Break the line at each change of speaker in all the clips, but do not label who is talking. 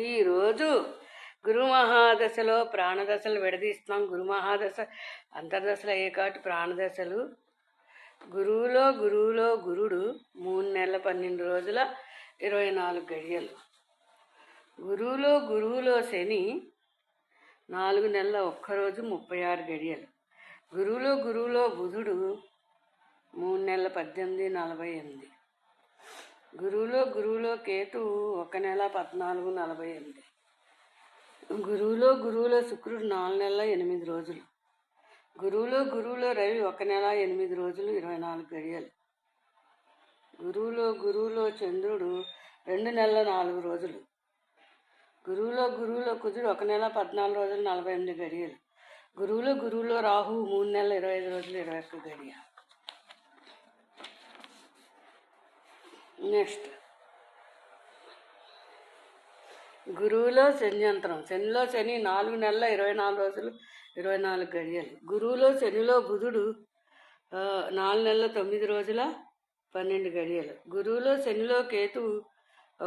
ఈరోజు గురు మహాదశలో ప్రాణదశలు విడదీస్తున్నాం. గురు మహాదశ అంతర్దశలు అయ్యే కాబట్టి ప్రాణదశలు. గురువులో గురుడు 3 నెలల 12 రోజుల 24 గడియలు. గురువులో శని 4 నెలల 1 రోజు 36 గడియలు. గురువులో బుధుడు 3 నెలల 18 48. గురువులో కేతు 1 నెల 14 48. గురువులో శుక్రుడు 4 నెలల 8 రోజులు. గురువులో రవి 1 నెల 8 రోజులు 24 గడియలు. గురువులో చంద్రుడు 2 నెలల 4 రోజులు. గురువులో కుజుడు 1 నెల 14 రోజులు 48 గడియలు. గురువులో రాహు 3 నెలల 25 రోజులు 21 గడియ. నెక్స్ట్ గురువులో శనియంత్రం. శనిలో శని 4 నెలల 24 రోజులు 24 గడియలు. శనిలో బుధుడు 4 నెలల 9 రోజుల 12 గడియలు. శనిలో కేతువు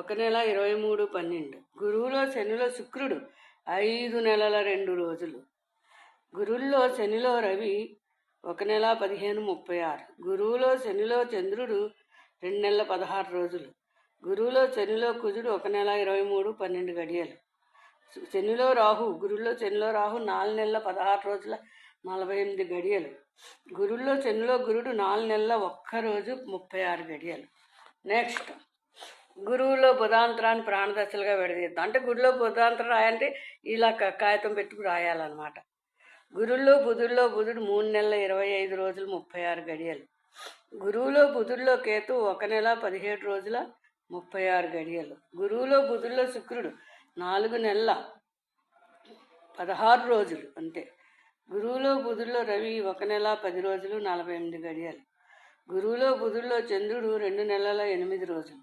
1 నెల 23 12. శనిలో శుక్రుడు 5 నెలల 2 రోజులు. శనిలో రవి 1 నెల 15 36. శనిలో చంద్రుడు 2 నెలల 16 రోజులు. శనిలో కుజుడు 1 నెల 23 12 గడియలు. శనిలో రాహు 4 నెలల 16 రోజుల 48 గడియలు. శనిలో గురుడు 4 నెలల 1 రోజు 36 గడియలు. నెక్స్ట్ గురువులో బుధాంతరాన్ని ప్రాణదశలుగా విడదీద్దాం. అంటే గుడిలో బుధాంతరం రాయంటే ఇలా కాగితం పెట్టుకు రాయాలన్నమాట. బుధుడు 3 నెలల 25 రోజులు 36 గడియలు. బుధుడిలో కేతు 1 నెల 17 రోజుల 36 గడియలు. బుధుడిలో శుక్రుడు 4 నెలల 16 రోజులు అంతే. బుధుడిలో రవి 1 నెల 10 రోజులు 48 గడియలు. బుధుడిలో చంద్రుడు 2 నెలల 8 రోజులు.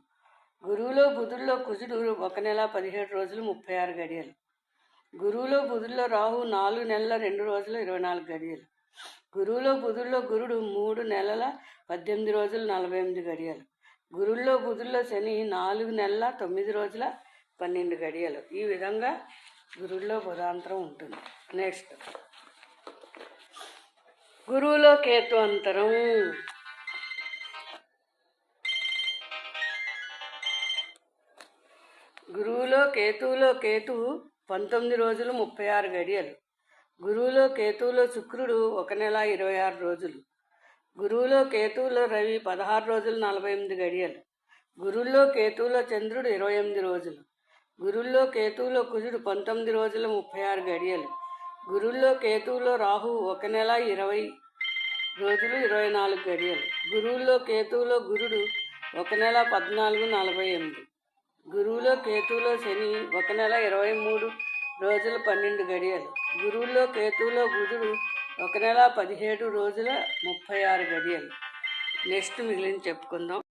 బుధుడిలో కుజుడు 1 నెల 17 రోజులు 36 గడియలు. బుధుడిలో రాహు 4 నెలల 2 రోజులు 24 గడియలు. బుధుడిలో గురుడు 3 నెలల 18 రోజులు 48 గడియలు. బుధుడిలో శని 4 నెలల 9 రోజుల 12 గడియలు. ఈ విధంగా గురువులో బుధాంతరం ఉంటుంది. నెక్స్ట్ గురువులో కేతు అంతరం. కేతువులో 19 రోజులు 36 గడియలు. కేతువులో శుక్రుడు 1 నెల 26 రోజులు. కేతువులో రవి 16 రోజులు 48 గడియలు. కేతువులో చంద్రుడు 28 రోజులు. కేతువులో కుజుడు 19 రోజుల 36 గడియలు. కేతువులో రాహు 1 నెల 20 రోజులు 24 గడియలు. కేతువులో గురుడు 1 నెల 14 48. కేతువులో శని 1 నెల 23 రోజులు 12 గడియలు. కేతువులో బుధుడు 1 నెల 17 రోజుల 36 గడియలు. నెక్స్ట్ మిగిలిన చెప్పుకుందాం.